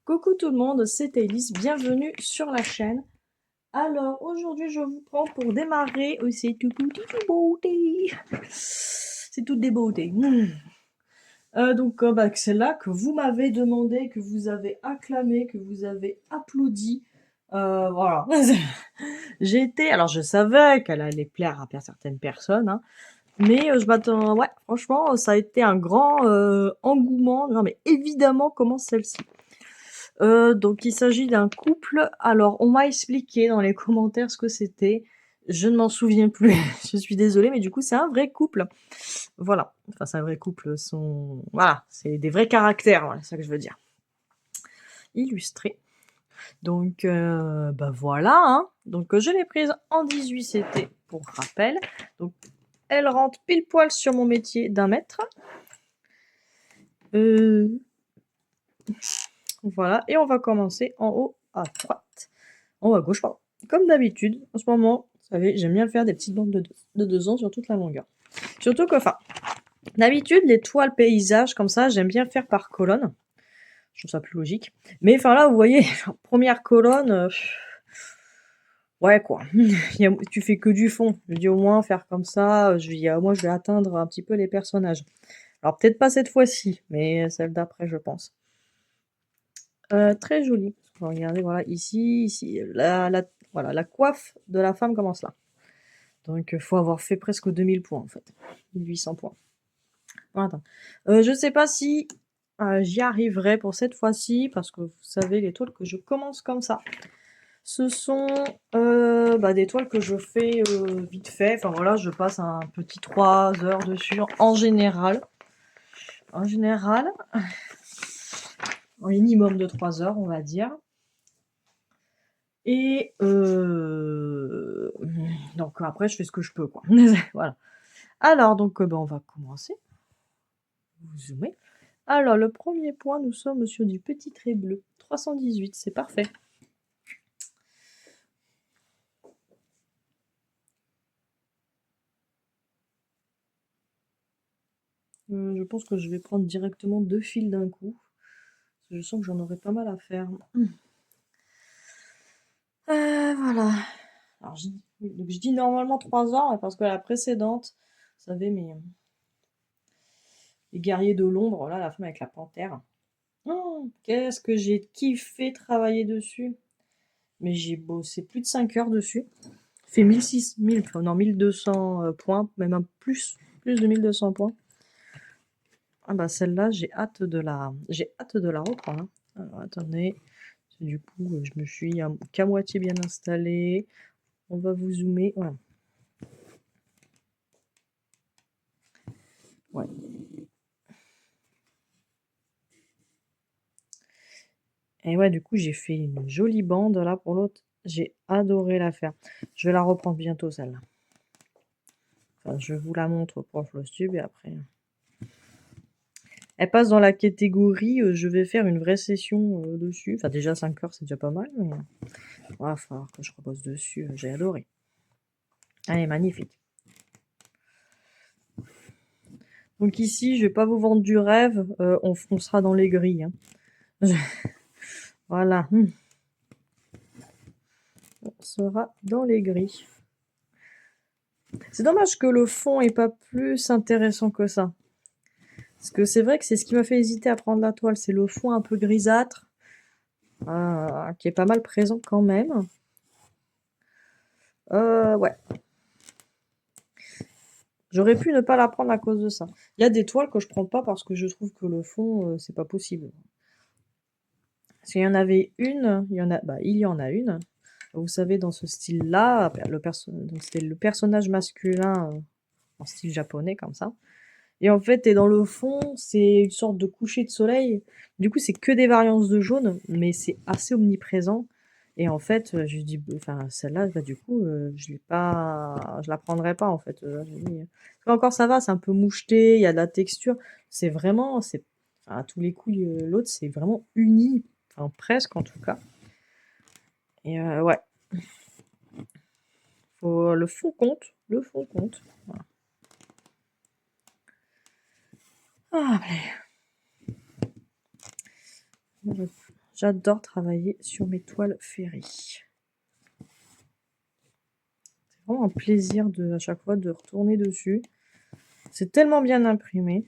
Coucou tout le monde, c'est Elise, bienvenue sur la chaîne. Alors aujourd'hui je vous prends pour démarrer, c'est tout petit beauté, c'est toutes des beautés. Donc c'est là que vous m'avez demandé, que vous avez acclamé, que vous avez applaudi. Voilà. Alors je savais qu'elle allait plaire à certaines personnes, hein, mais je m'attends, ouais, franchement ça a été un grand engouement. Non mais évidemment comment celle-ci. Donc il s'agit d'un couple. Alors on m'a expliqué dans les commentaires ce que c'était. Je ne m'en souviens plus. Je suis désolée, mais du coup c'est un vrai couple. Voilà. Enfin c'est un vrai couple. Voilà, c'est des vrais caractères. Voilà, c'est ça que je veux dire. Illustré. Donc voilà. Hein. Donc je l'ai prise en 18. C'était pour rappel. Donc elle rentre pile poil sur mon métier d'un mètre. Voilà. Et on va commencer en haut à droite. En haut à gauche, pardon. Comme d'habitude, en ce moment, vous savez, j'aime bien faire des petites bandes de 2 ans sur toute la longueur. Surtout que, enfin, d'habitude, les toiles paysages comme ça, j'aime bien faire par colonne. Je trouve ça plus logique. Mais enfin là, vous voyez, première colonne, ouais quoi. Tu fais que du fond. Je dis au moins faire comme ça, au moins je vais atteindre un petit peu les personnages. Alors peut-être pas cette fois-ci, mais celle d'après, je pense. Très jolie. Regardez, voilà, ici, voilà, la coiffe de la femme commence là. Donc, il faut avoir fait presque 2000 points, en fait. 1800 points. Voilà, attends. Je sais pas si j'y arriverai pour cette fois-ci, parce que vous savez, les toiles que je commence comme ça, ce sont des toiles que je fais vite fait. Enfin voilà, je passe un petit 3 heures dessus, en général. En général, un minimum de 3 heures, on va dire. Et donc après, je fais ce que je peux, quoi. Voilà. Alors, donc, on va commencer. Vous zoomez. Alors, le premier point, nous sommes sur du petit trait bleu. 318, c'est parfait. Je pense que je vais prendre directement 2 fils d'un coup. Parce que je sens que j'en aurai pas mal à faire. Voilà. Alors, donc, je dis normalement 3 heures, parce que la précédente, vous savez, les guerriers de l'ombre, là, la femme avec la panthère. Oh, qu'est-ce que j'ai kiffé travailler dessus. Mais j'ai bossé plus de 5 heures dessus. Fait 1200 points, même un plus de 1200 points. Ah bah celle-là, j'ai hâte de la reprendre. Hein. Alors attendez, du coup, je me suis qu'à moitié bien installée. On va vous zoomer. Voilà. Ouais. Et ouais, du coup, j'ai fait une jolie bande là pour l'autre. J'ai adoré la faire. Je vais la reprendre bientôt celle-là. Enfin, je vous la montre pour Flosstube et après. Elle passe dans la catégorie je vais faire une vraie session dessus. Enfin, déjà 5 heures, c'est déjà pas mal, mais il va falloir que je repose dessus. J'ai adoré. Elle est magnifique. Donc ici, je vais pas vous vendre du rêve, on sera dans les grilles. Hein. Voilà. On sera dans les grilles. C'est dommage que le fond est pas plus intéressant que ça. Parce que c'est vrai que c'est ce qui m'a fait hésiter à prendre la toile, c'est le fond un peu grisâtre, qui est pas mal présent quand même. Ouais. J'aurais pu ne pas la prendre à cause de ça. Il y a des toiles que je prends pas parce que je trouve que le fond, c'est pas possible. Parce qu'il y en avait une, il y en a une. Vous savez, dans ce style-là, donc c'était le personnage masculin en style japonais comme ça. Et en fait, et dans le fond, c'est une sorte de coucher de soleil. Du coup, c'est que des variances de jaune, mais c'est assez omniprésent. Et en fait, je dis, enfin, celle-là, bah, du coup, je la prendrai pas en fait. Encore ça va, c'est un peu moucheté, il y a de la texture. Enfin, à tous les coups, l'autre, c'est vraiment uni, enfin presque en tout cas. Et ouais, le fond compte, le fond compte. Voilà. Ah, allez. J'adore travailler sur mes toiles ferrées. C'est vraiment un plaisir à chaque fois de retourner dessus. C'est tellement bien imprimé.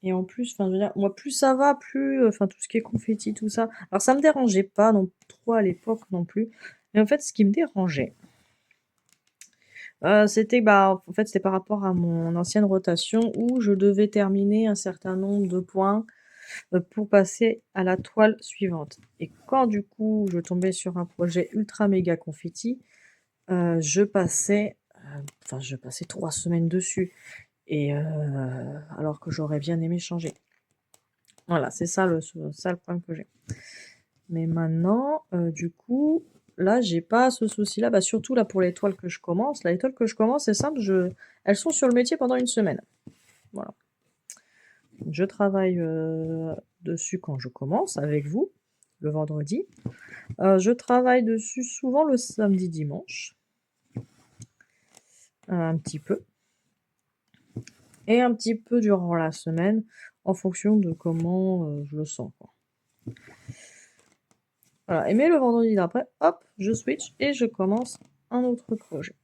Et en plus, enfin, je veux dire, moi, plus ça va, plus, enfin, tout ce qui est confetti, tout ça. Alors, ça me dérangeait pas non trop à l'époque non plus. Mais en fait, ce qui me dérangeait, c'était, bah, en fait, c'était par rapport à mon ancienne rotation où je devais terminer un certain nombre de points pour passer à la toile suivante. Et quand du coup, je tombais sur un projet ultra méga confetti, je passais, enfin, je passais 3 semaines dessus. Et alors que j'aurais bien aimé changer. Voilà, c'est ça le problème que j'ai. Mais maintenant, du coup, là, j'ai pas ce souci-là. Bah, surtout là pour les toiles que je commence. Là, les toiles que je commence, c'est simple, elles sont sur le métier pendant une semaine. Voilà. Je travaille dessus quand je commence avec vous, le vendredi. Je travaille dessus souvent le samedi, dimanche. Un petit peu. Et un petit peu durant la semaine, en fonction de comment je le sens, quoi. Voilà, et mais le vendredi d'après, hop, je switch et je commence un autre projet.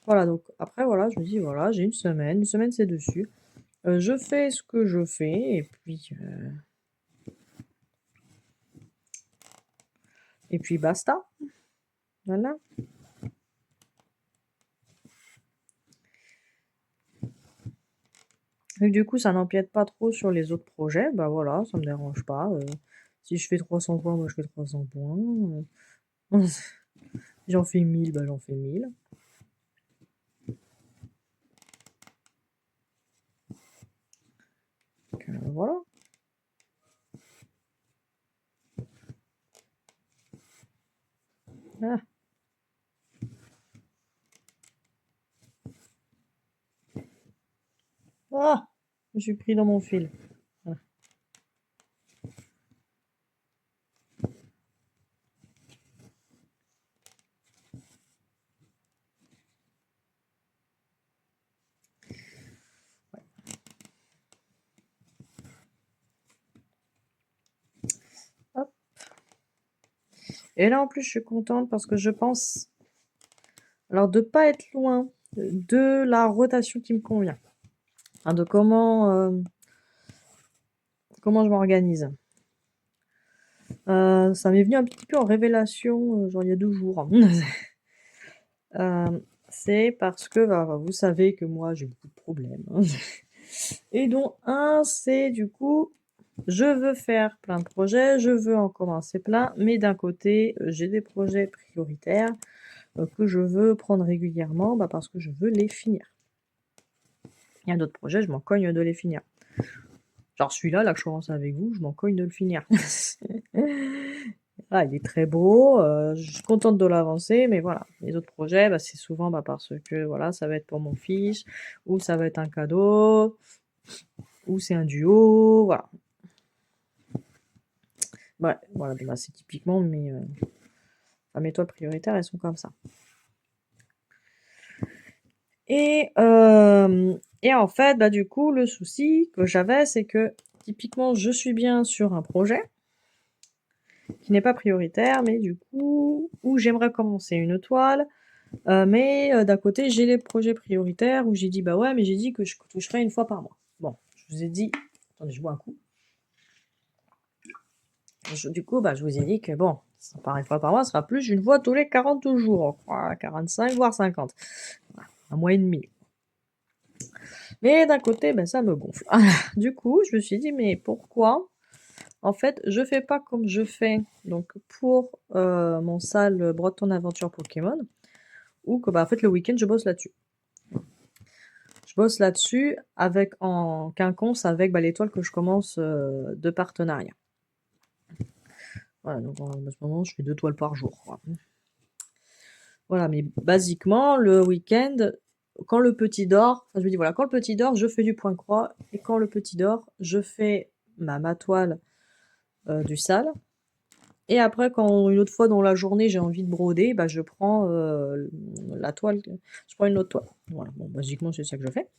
Voilà, donc après, voilà, je me dis, voilà, j'ai une semaine c'est dessus. Je fais ce que je fais, et puis basta. Voilà. Et du coup, ça n'empiète pas trop sur les autres projets. Bah voilà, ça me dérange pas. Si je fais 300 points, moi je fais 300 points. J'en fais 1000, bah j'en fais 1000. Donc, voilà. Ah. Ah, je suis pris dans mon fil. Voilà. Hop. Et là, en plus, je suis contente parce que je pense, alors, de pas être loin de la rotation qui me convient. Enfin, de comment je m'organise. Ça m'est venu un petit peu en révélation, genre il y a 2 jours. C'est parce que, bah, vous savez que moi, j'ai beaucoup de problèmes, hein. Et dont un, c'est du coup, je veux faire plein de projets, je veux en commencer plein, mais d'un côté, j'ai des projets prioritaires que je veux prendre régulièrement, bah, parce que je veux les finir. Il y a d'autres projets, je m'en cogne de les finir. Genre celui-là, là que je commence avec vous, je m'en cogne de le finir. Ah, il est très beau, je suis contente de l'avancer, mais voilà. Les autres projets, bah, c'est souvent parce que voilà, ça va être pour mon fils, ou ça va être un cadeau, ou c'est un duo, voilà. Ouais, voilà, bah, c'est typiquement mes toiles prioritaires, elles sont comme ça. Et en fait, bah, du coup, le souci que j'avais, c'est que typiquement, je suis bien sur un projet qui n'est pas prioritaire, mais du coup, où j'aimerais commencer une toile, mais d'un côté, j'ai les projets prioritaires où j'ai dit, bah ouais, mais j'ai dit que je toucherais une fois par mois. Bon, je vous ai dit, attendez, je bois un coup. Du coup, bah, je vous ai dit que bon, ça part une fois par mois, ce sera plus une fois tous les 40 jours, 45, voire 50. Voilà, un mois et demi. Mais d'un côté, ben, ça me gonfle. Du coup, je me suis dit, mais pourquoi en fait, je fais pas comme je fais donc pour mon sale Breton Aventure Pokémon, ou que bah, en fait le week-end je bosse là-dessus. Je bosse là-dessus avec en quinconce avec bah, l'étoile que je commence de partenariat. Voilà, donc en ce moment je fais 2 toiles par jour, quoi. Voilà, mais basiquement le week-end, quand le petit dort, enfin, je me dis voilà, quand le petit dort, je fais du point croix, et quand le petit dort, je fais ma toile du sale. Et après, quand une autre fois dans la journée, j'ai envie de broder, bah, je prends la toile, je prends une autre toile. Voilà, bon, basiquement, c'est ça que je fais.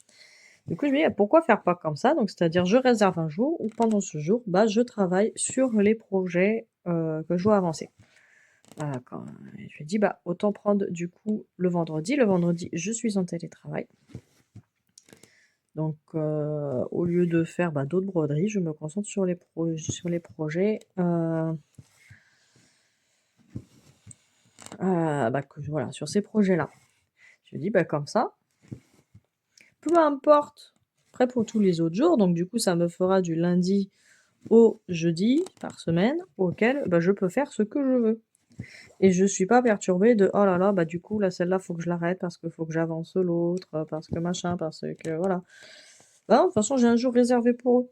Du coup, je me dis, pourquoi faire pas comme ça? Donc, c'est-à-dire, je réserve un jour où pendant ce jour, bah, je travaille sur les projets que je dois avancer. Voilà, je me dis, bah, autant prendre du coup le vendredi. Le vendredi, je suis en télétravail. Donc, au lieu de faire bah, d'autres broderies, je me concentre sur les projets. Bah, voilà, sur ces projets-là. Je me dis, bah, comme ça, peu importe, après pour tous les autres jours, donc du coup, ça me fera du lundi au jeudi par semaine, auquel bah, je peux faire ce que je veux. Et je suis pas perturbée de oh là là, bah du coup, là, celle-là, faut que je l'arrête parce qu'il faut que j'avance l'autre, parce que machin, parce que voilà. Bah, de toute façon, j'ai un jour réservé pour eux.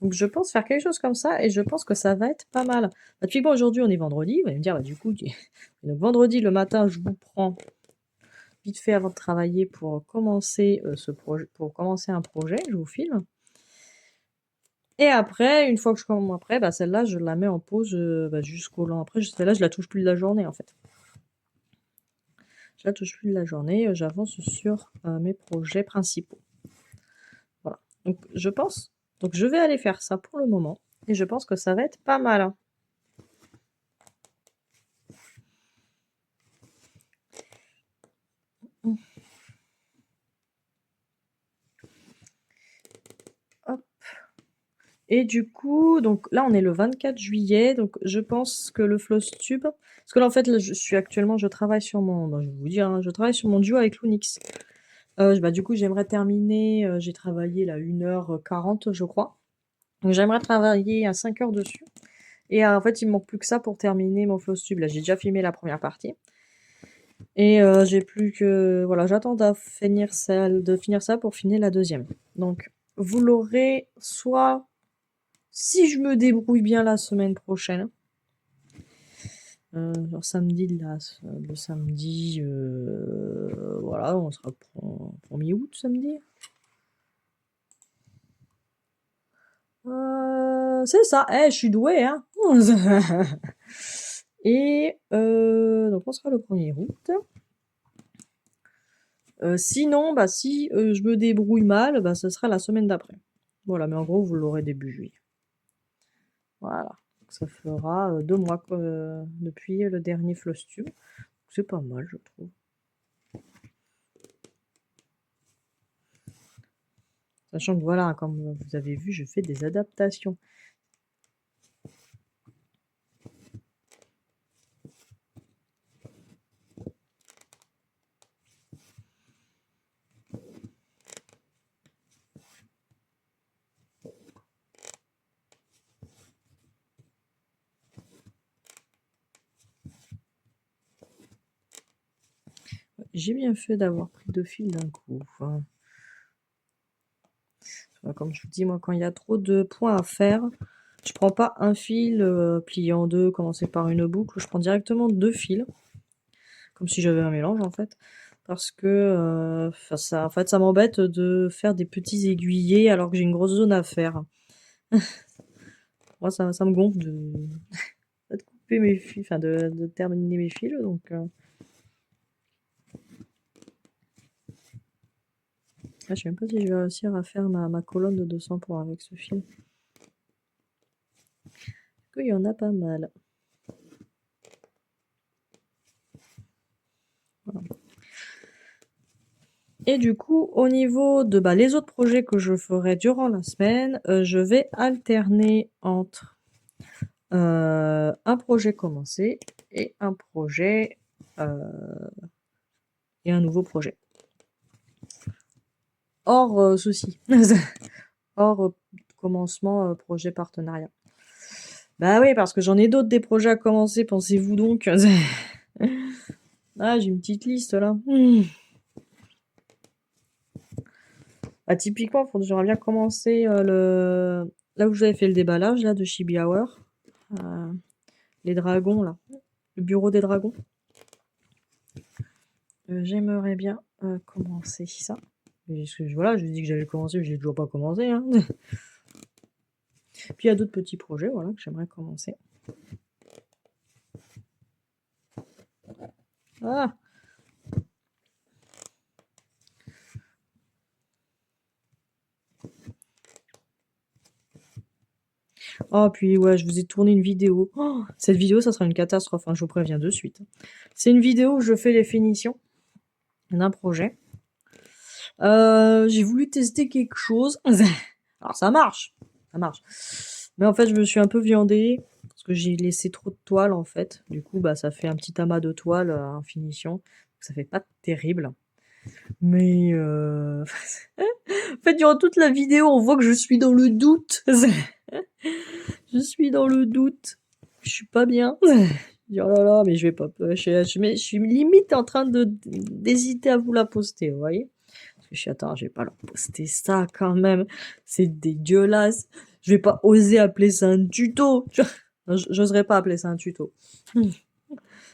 Donc je pense faire quelque chose comme ça et je pense que ça va être pas mal. Bah, typiquement aujourd'hui on est vendredi, vous allez me dire bah, du coup donc vendredi le matin je vous prends vite fait avant de travailler pour commencer ce projet, pour commencer un projet, je vous filme. Et après, une fois que je commence après, bah celle-là je la mets en pause bah, jusqu'au lendemain. Après celle-là je la touche plus de la journée en fait. Je la touche plus de la journée, j'avance sur mes projets principaux. Voilà. Donc je pense, donc je vais aller faire ça pour le moment et je pense que ça va être pas mal. Hein. Hop. Et du coup, donc là on est le 24 juillet, donc je pense que le Flosstube, parce que là en fait là, je suis actuellement, je travaille sur mon, bah, je vais vous dire, hein, je travaille sur mon duo avec Lunix. Bah, du coup j'aimerais terminer, j'ai travaillé là 1h40 je crois, donc j'aimerais travailler à 5 heures dessus. Et en fait il me manque plus que ça pour terminer mon Flosstube, là j'ai déjà filmé la première partie. Et j'ai plus que, voilà, j'attends de finir ça pour finir la deuxième. Donc vous l'aurez soit si je me débrouille bien la semaine prochaine, genre samedi, le samedi, voilà, on sera pour mi-août samedi. C'est ça, je suis douée, hein. Et donc on sera le 1er août. Sinon, bah si je me débrouille mal, bah ce sera la semaine d'après. Voilà, mais en gros vous l'aurez début juillet. Voilà. Ça fera 2 mois depuis le dernier Flosstube. C'est pas mal, je trouve. Sachant que voilà, comme vous avez vu, je fais des adaptations. J'ai bien fait d'avoir pris 2 fils d'un coup. Enfin, comme je vous dis, moi, quand il y a trop de points à faire, je prends pas un fil plié en deux, commencer par une boucle. Je prends directement 2 fils, comme si j'avais un mélange en fait, parce que ça, en fait, ça m'embête de faire des petits aiguillés alors que j'ai une grosse zone à faire. Moi, ça me gonfle de couper mes fils, enfin de terminer mes fils, donc. Ah, je sais même pas si je vais réussir à faire ma colonne de 200 points avec ce fil. Il y en a pas mal. Voilà. Et du coup, au niveau de les autres projets que je ferai durant la semaine, je vais alterner entre un projet commencé et un projet et un nouveau projet. Hors ceci. Hors commencement projet partenariat. Bah oui, parce que j'en ai d'autres des projets à commencer, pensez-vous donc. Ah, j'ai une petite liste là. Bah, typiquement, j'aimerais bien commencer là où j'avais fait le déballage là de Chibi Hour. Les dragons là. Le bureau des dragons. J'aimerais bien commencer ça. Voilà, je dis que j'allais commencer, mais j'ai toujours pas commencé. Hein. Puis il y a d'autres petits projets, voilà, que j'aimerais commencer. Ah! Oh, puis ouais, je vous ai tourné une vidéo. Oh, cette vidéo, ça sera une catastrophe, hein, je vous préviens de suite. C'est une vidéo où je fais les finitions d'un projet. J'ai voulu tester quelque chose. Alors ça marche, ça marche. Mais en fait, je me suis un peu viandée parce que j'ai laissé trop de toile en fait. Du coup, bah ça fait un petit amas de toile en finition. Ça fait pas terrible. Mais en fait, durant toute la vidéo, on voit que je suis dans le doute. Je suis dans le doute. Je suis pas bien. Je dis, oh là là, mais je vais pas. Je suis limite en train d'hésiter à vous la poster, vous voyez? Parce que je suis, attends, je vais pas leur poster ça quand même. C'est dégueulasse. Je vais pas oser appeler ça un tuto. J'oserais pas appeler ça un tuto.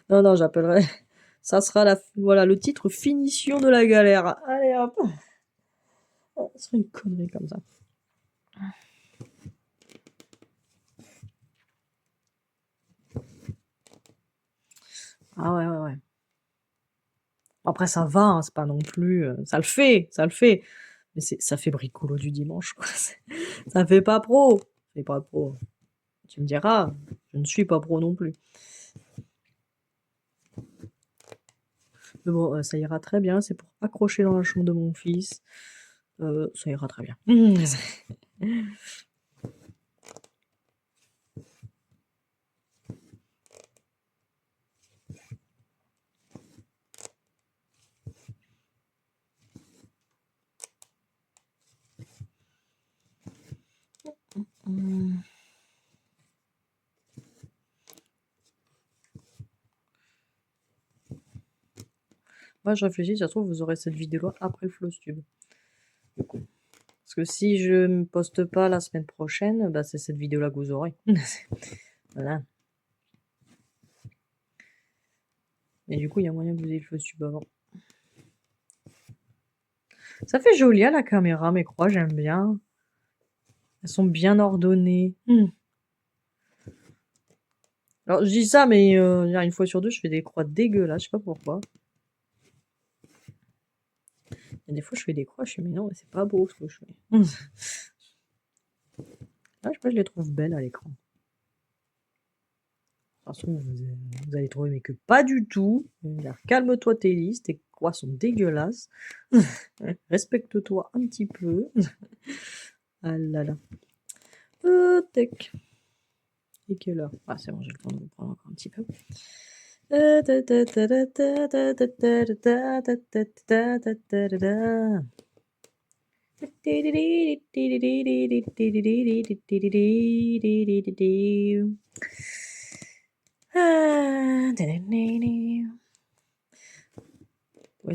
Non, non, j'appellerai. Ça sera voilà, le titre finition de la galère. Allez hop. Ça serait une connerie comme ça. Ah ouais, ouais, ouais. Après, ça va, hein, c'est pas non plus. Ça le fait, ça le fait. Mais ça fait bricolo du dimanche, quoi. Ça fait pas pro. C'est pas pro. Tu me diras, je ne suis pas pro non plus. Mais bon, ça ira très bien. C'est pour accrocher dans la chambre de mon fils. Ça ira très bien. Moi, je réfléchis, ça se trouve, vous aurez cette vidéo après le Flowstube. Parce que si je ne poste pas la semaine prochaine, bah, c'est cette vidéo-là que vous aurez. Voilà. Et du coup, il y a moyen que vous ayez le Flowstube avant. Ça fait joli à la caméra, mes croix, j'aime bien. Elles sont bien ordonnées. Alors, je dis ça, mais une fois sur deux, je fais des croix dégueulasses, je sais pas pourquoi. Il y a des fois, je fais des croix, je fais, mais non, c'est pas beau ce que je fais. Là, je sais pas, je les trouve belles à l'écran. De toute façon, vous allez trouver, mais que pas du tout. Calme-toi, tes listes, tes croix sont dégueulasses. Respecte-toi un petit peu. Ah là là. Tac. Et quelle heure? Ah, c'est bon, j'ai le temps de vous prendre encore un petit peu. Oui,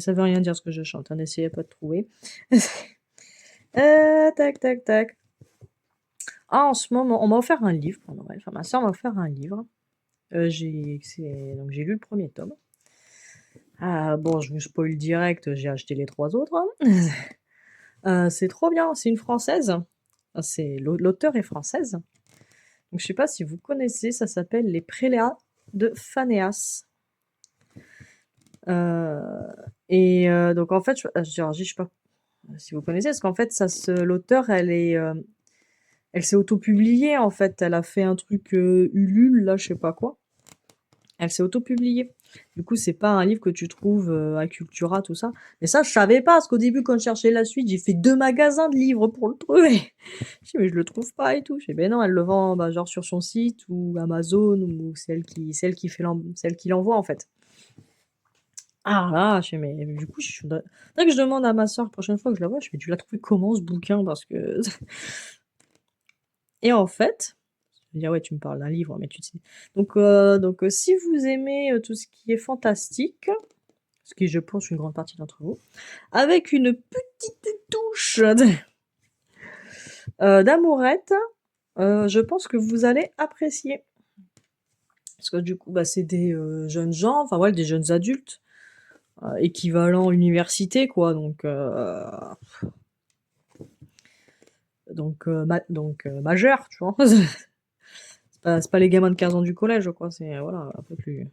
ça veut rien dire ce que je chante, hein, n'essayez pas de trouver. Tac, tac, tac. Ah, en ce moment, on m'a offert un livre pour Noël. Enfin, ma soeur m'a offert un livre. Donc j'ai lu le premier tome. Ah, bon, je vous spoil direct, j'ai acheté les 3 autres. C'est trop bien, c'est une française. L'auteur est française. Donc je sais pas si vous connaissez, ça s'appelle Les Prélats de Phanéas. Donc en fait, je sais pas si vous connaissez, parce qu'en fait, l'auteur, elle s'est auto-publiée en fait. Elle a fait un truc Ulule, là, je sais pas quoi. Elle s'est auto-publiée. Du coup, c'est pas un livre que tu trouves à Cultura, tout ça. Mais ça, je savais pas, parce qu'au début, quand je cherchais la suite, j'ai fait 2 magasins de livres pour le trouver. Je dis, mais je le trouve pas et tout. Je dis, ben non, elle le vend genre sur son site ou Amazon ou celle qui l'envoie en fait. Ah là, je dis, mais du coup, faudrait que je demande à ma soeur la prochaine fois que je la vois, je fais, tu l'as trouvé comment ce bouquin? Parce que. Et en fait, je vais dire, ouais, tu me parles d'un livre, mais tu sais. Donc, si vous aimez tout ce qui est fantastique, ce qui, je pense, une grande partie d'entre vous, avec une petite touche d'amourette, je pense que vous allez apprécier. Parce que du coup, bah, c'est des jeunes gens, enfin ouais, des jeunes adultes, équivalent université, quoi. Donc, majeur, tu vois. C'est pas les gamins de 15 ans du collège, quoi. C'est voilà, un peu plus.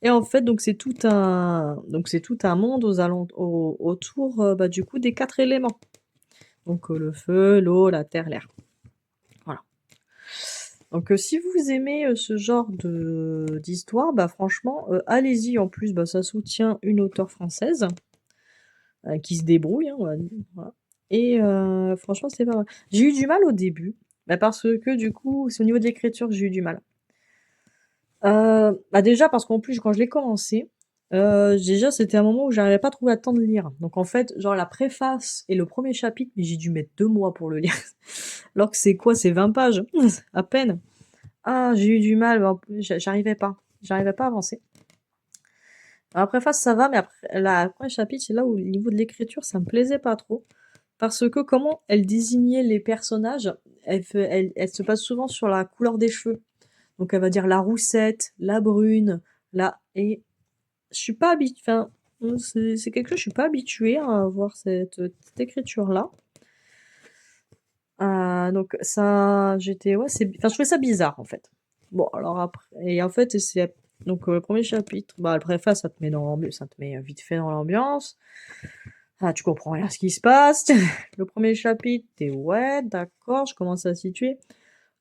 Et en fait, donc c'est tout un monde autour, bah, du coup, des 4 éléments. Donc le feu, l'eau, la terre, l'air. Voilà. Donc si vous aimez ce genre d'histoire, bah franchement, allez-y. En plus, bah, ça soutient une auteure française qui se débrouille, hein, on va dire. Voilà. Et franchement, c'est pas mal. J'ai eu du mal au début, bah, parce que du coup, c'est au niveau de l'écriture que j'ai eu du mal. Bah déjà parce qu'en plus quand je l'ai commencé, déjà c'était un moment où j'arrivais pas trop à temps de lire. Donc en fait, genre la préface et le premier chapitre, mais j'ai dû mettre 2 mois pour le lire. Alors que c'est quoi? C'est 20 pages, à peine. Ah, j'ai eu du mal, j'arrivais pas. J'arrivais pas à avancer. Alors, la préface ça va, mais après le premier chapitre, c'est là où au niveau de l'écriture, ça me plaisait pas trop. Parce que comment elle désignait les personnages, elle se base souvent sur la couleur des cheveux. Donc elle va dire la roussette, la brune, et je suis pas habituée, enfin, c'est quelque chose, je suis pas habituée à voir cette écriture-là. Donc ça, ouais, enfin, je trouvais ça bizarre, en fait. Bon, alors après, et en fait, donc le premier chapitre, bah, le préface, ça te met dans l'ambiance, ça te met vite fait dans l'ambiance. Ah, tu comprends rien à ce qui se passe. Le premier chapitre, t'es ouais, d'accord, je commence à situer.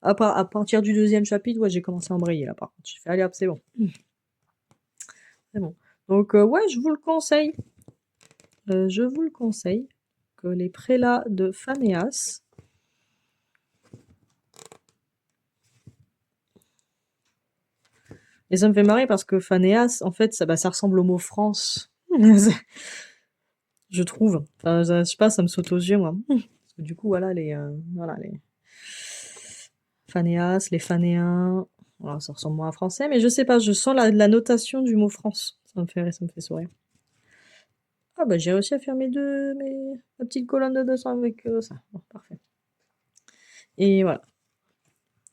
À partir du deuxième chapitre, ouais, j'ai commencé à embrayer, là, par contre. J'ai fait, allez hop, c'est bon. C'est bon. Donc, ouais, je vous le conseille. Je vous le conseille. Que les prélats de Phanéas. Et ça me fait marrer parce que Phanéas, en fait, ça ressemble au mot France. Je trouve. Enfin, je sais pas, ça me saute aux yeux, moi. Parce que du coup, voilà, les Phanéas, les Phanéens. Voilà, ça ressemble moins à français, mais je sais pas, je sens la notation du mot France. Ça me fait sourire. Ah bah j'ai réussi à faire ma petite colonne de 200 avec ça. Bon, parfait. Et voilà.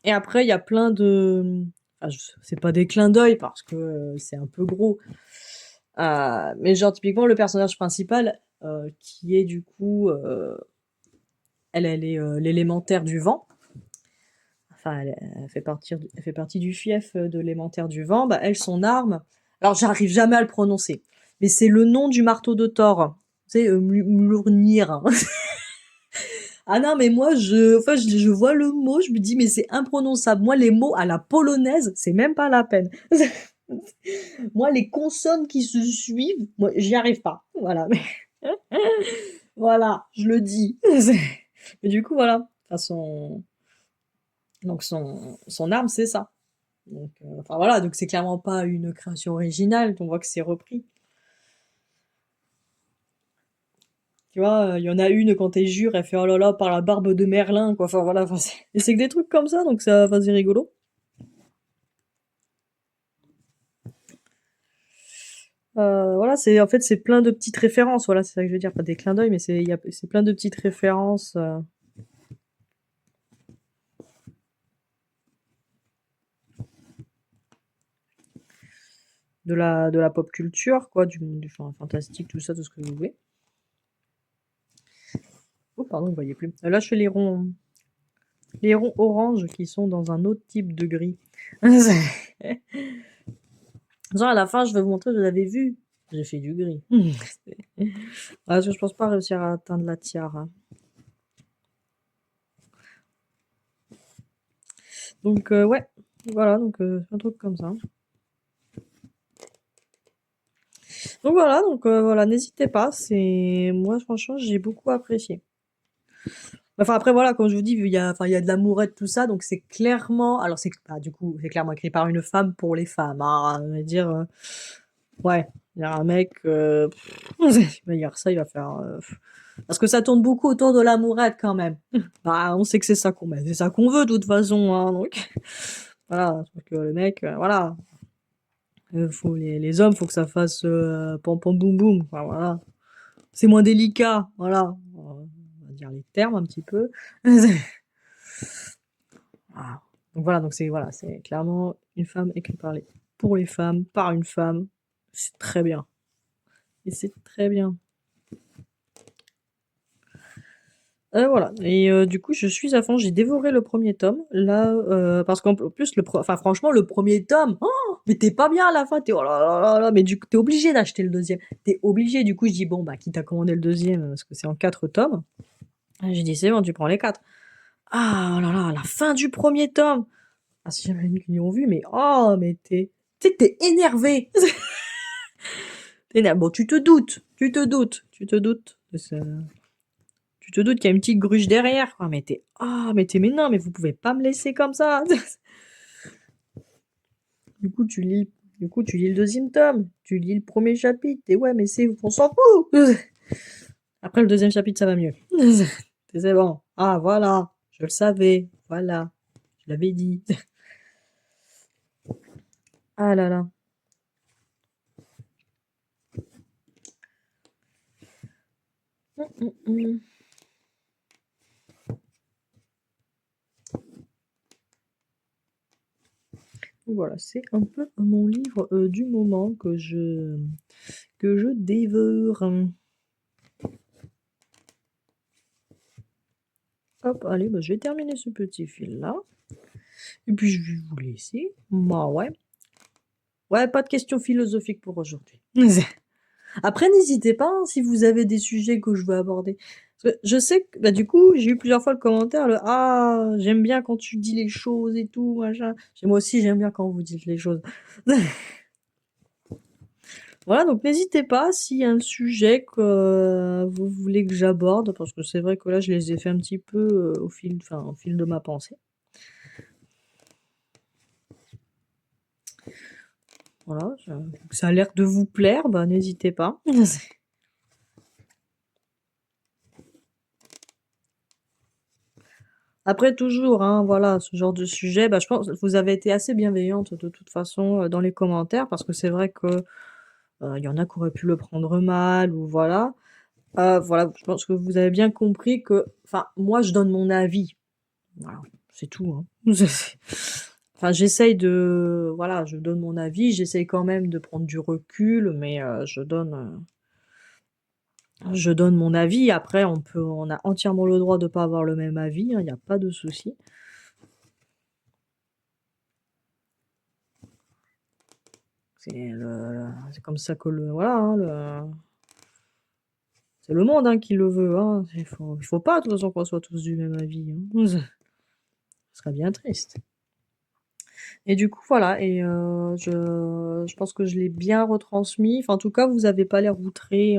Et après, il y a plein de... Enfin, c'est pas des clins d'œil parce que c'est un peu gros. Mais genre, typiquement, le personnage principal, qui est du coup... elle est l'élémentaire du vent. Enfin, elle fait partie du fief de l'élémentaire du vent. Bah, elle, son arme... Alors, j'arrive jamais à le prononcer. Mais c'est le nom du marteau de Thor. Tu sais, Mjolnir. Hein. Ah non, mais moi, je vois le mot, je me dis, mais c'est imprononçable. Moi, les mots à la polonaise, c'est même pas la peine. Moi, les consonnes qui se suivent, moi, j'y arrive pas. Voilà. Voilà, je le dis. Mais du coup, voilà. Enfin, donc son arme, c'est ça. Donc, enfin voilà, donc c'est clairement pas une création originale. On voit que c'est repris. Tu vois, il y en a une quand elle jure, elle fait oh là là par la barbe de Merlin, quoi. Enfin voilà, et c'est que des trucs comme ça, donc c'est rigolo. Voilà, en fait c'est plein de petites références. Voilà, c'est ça que je veux dire, pas des clins d'œil, mais c'est plein de petites références de la pop culture, quoi, du fantastique, tout ça, tout ce que vous voulez. Oh pardon, vous voyez plus. Là, je fais les ronds orange qui sont dans un autre type de gris. Genre à la fin, je vais vous montrer, vous avez vu, j'ai fait du gris. Parce que je pense pas réussir à atteindre la tiare. Hein. Donc ouais, voilà, donc un truc comme ça. Donc voilà, voilà, n'hésitez pas, moi franchement j'ai beaucoup apprécié. Enfin après voilà, comme je vous dis, il y a de l'amourette tout ça, donc c'est clairement, alors du coup c'est clairement écrit par une femme pour les femmes. Hein, on va dire, ouais, il y a un mec, il va dire ça, il va faire, parce que ça tourne beaucoup autour de l'amourette quand même. Bah on sait que c'est ça c'est ça qu'on veut de toute façon, hein, donc voilà, donc le mec, voilà. Les hommes, faut que ça fasse pom pom boum boum. Enfin, voilà. C'est moins délicat, voilà. On va dire les termes un petit peu. Voilà. Donc voilà, c'est clairement une femme écrite pour les femmes, par une femme. C'est très bien. Et c'est très bien. Voilà et du coup, je suis à fond. J'ai dévoré le premier tome. Là, parce qu'en plus, enfin, franchement, le premier tome, mais t'es pas bien à la fin. T'es oh là là là là, mais du coup, tu obligé d'acheter le deuxième. T'es obligé. Du coup, je dis: «Bon, bah, quitte à commander le deuxième parce que c'est en 4 tomes». J'ai dit: «C'est bon, tu prends les 4». Ah, oh là là, la fin du premier tome! Ah, si jamais qui l'ont vu, mais oh, mais tu sais que tu énervé! Tu bon, tu te doutes de ce tu te doutes qu'il y a une petite gruge derrière, quoi, mais mais non, mais vous pouvez pas me laisser comme ça! Du coup, tu lis le deuxième tome, tu lis le premier chapitre, et ouais, mais on s'en fout! Après le deuxième chapitre, ça va mieux. C'est bon. Ah, voilà, je le savais, voilà, je l'avais dit. Ah là là. Voilà, c'est un peu mon livre du moment que je dévore. Hop, allez, bah, je vais terminer ce petit fil-là. Et puis je vais vous laisser. Bah ouais. Ouais, pas de questions philosophiques pour aujourd'hui. Après, n'hésitez pas hein, si vous avez des sujets que je veux aborder. Parce que je sais que, bah, du coup, j'ai eu plusieurs fois le commentaire, ah, j'aime bien quand tu dis les choses et tout, machin. Moi aussi, j'aime bien quand vous dites les choses. Voilà, donc n'hésitez pas s'il y a un sujet que vous voulez que j'aborde, parce que c'est vrai que là, je les ai fait un petit peu au fil de ma pensée. Voilà, ça a l'air de vous plaire, bah n'hésitez pas. Après, toujours, hein, voilà, ce genre de sujet, bah, je pense que vous avez été assez bienveillante de toute façon dans les commentaires, parce que c'est vrai que il y en a qui auraient pu le prendre mal, ou voilà. Voilà, je pense que vous avez bien compris que, enfin, moi, je donne mon avis. Voilà, c'est tout, hein. Enfin, j'essaye voilà, je donne mon avis, j'essaye quand même de prendre du recul, mais je donne mon avis. Après, on a entièrement le droit de pas avoir le même avis, hein, il y a pas de souci. C'est comme ça que voilà, hein, c'est le monde, hein, qui le veut, hein. Il faut pas, de toute façon, qu'on soit tous du même avis, hein. Ce serait bien triste. Et du coup, voilà, et je pense que je l'ai bien retransmis. Enfin, en tout cas, vous avez pas l'air outré.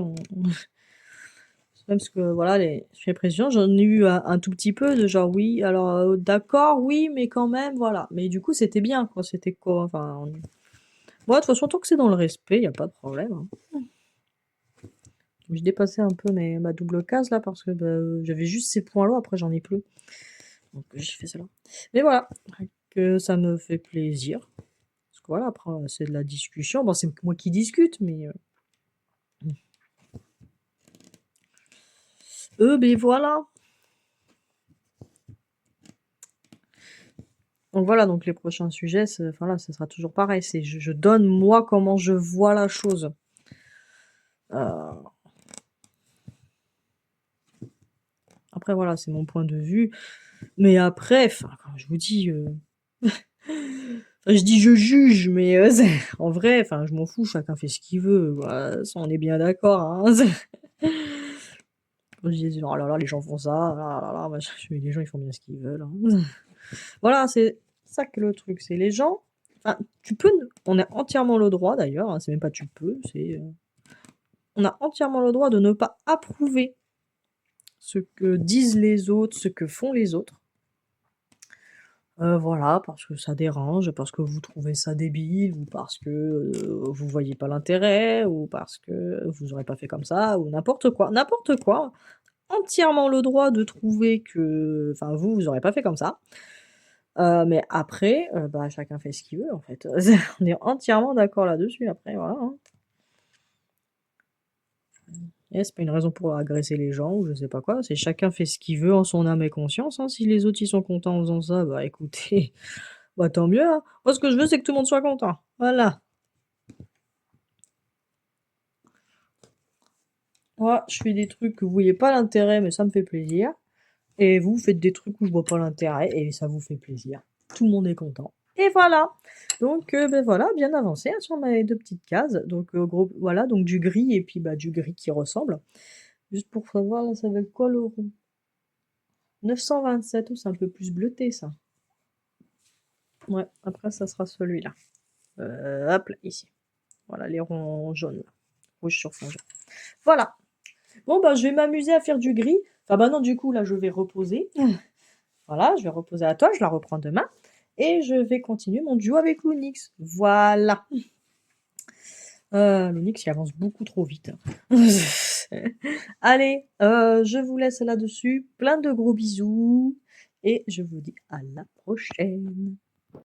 Parce que voilà, j'ai l'impression, j'en ai eu un tout petit peu de genre oui, alors d'accord, oui, mais quand même, voilà. Mais du coup, c'était bien, quoi. C'était quoi, enfin. Bon, de toute façon, tant que c'est dans le respect, il n'y a pas de problème, hein. Je dépassais un peu ma double case là parce que bah, j'avais juste ces points-là, après j'en ai plus. Donc j'ai fait cela. Mais voilà, que ça me fait plaisir. Parce que voilà, après c'est de la discussion. Bon, c'est moi qui discute, mais ben voilà. Donc voilà, donc les prochains sujets, enfin là, ce sera toujours pareil. C'est je donne moi comment je vois la chose. Après voilà, c'est mon point de vue. Mais après, enfin, quand je vous dis, je dis je juge, mais en vrai, enfin, je m'en fous. Chacun fait ce qu'il veut. Voilà, ça, on est bien d'accord, hein. Je dis oh là là, les gens font ça, ah là là, machin. Les gens ils font bien ce qu'ils veulent, hein. Voilà, c'est ça que le truc, c'est les gens. Enfin, on a entièrement le droit d'ailleurs, hein, c'est même pas tu peux, on a entièrement le droit de ne pas approuver ce que disent les autres, ce que font les autres. Voilà, parce que ça dérange, parce que vous trouvez ça débile, ou parce que vous voyez pas l'intérêt, ou parce que vous aurez pas fait comme ça, ou n'importe quoi. N'importe quoi. Entièrement le droit de trouver que, enfin, vous aurez pas fait comme ça. Mais après, bah, chacun fait ce qu'il veut, en fait. On est entièrement d'accord là-dessus, après, voilà, hein. Et c'est pas une raison pour agresser les gens ou je sais pas quoi, c'est chacun fait ce qu'il veut en son âme et conscience, hein. Si les autres, ils sont contents en faisant ça, bah, écoutez, bah, tant mieux, hein. Moi, ce que je veux, c'est que tout le monde soit content. Voilà. Moi, je fais des trucs que vous voyez pas l'intérêt, mais ça me fait plaisir. Et vous faites des trucs où je vois pas l'intérêt et ça vous fait plaisir. Tout le monde est content. Et voilà. Donc ben voilà, bien avancé hein, sur mes 2 petites cases. Donc gros voilà, donc du gris et puis, bah, du gris qui ressemble. Juste pour savoir là, ça va être quoi le rond? 927, oh c'est un peu plus bleuté ça. Ouais, après ça sera celui-là. Hop là, ici. Voilà les ronds jaunes là. Rouge sur fond jaune. Voilà. Bon bah je vais m'amuser à faire du gris. Enfin bah non, du coup là je vais reposer. Voilà, je vais reposer à toi, je la reprends demain. Et je vais continuer mon duo avec l'Onyx. Voilà. L'Onyx il avance beaucoup trop vite. Allez, je vous laisse là-dessus. Plein de gros bisous. Et je vous dis à la prochaine.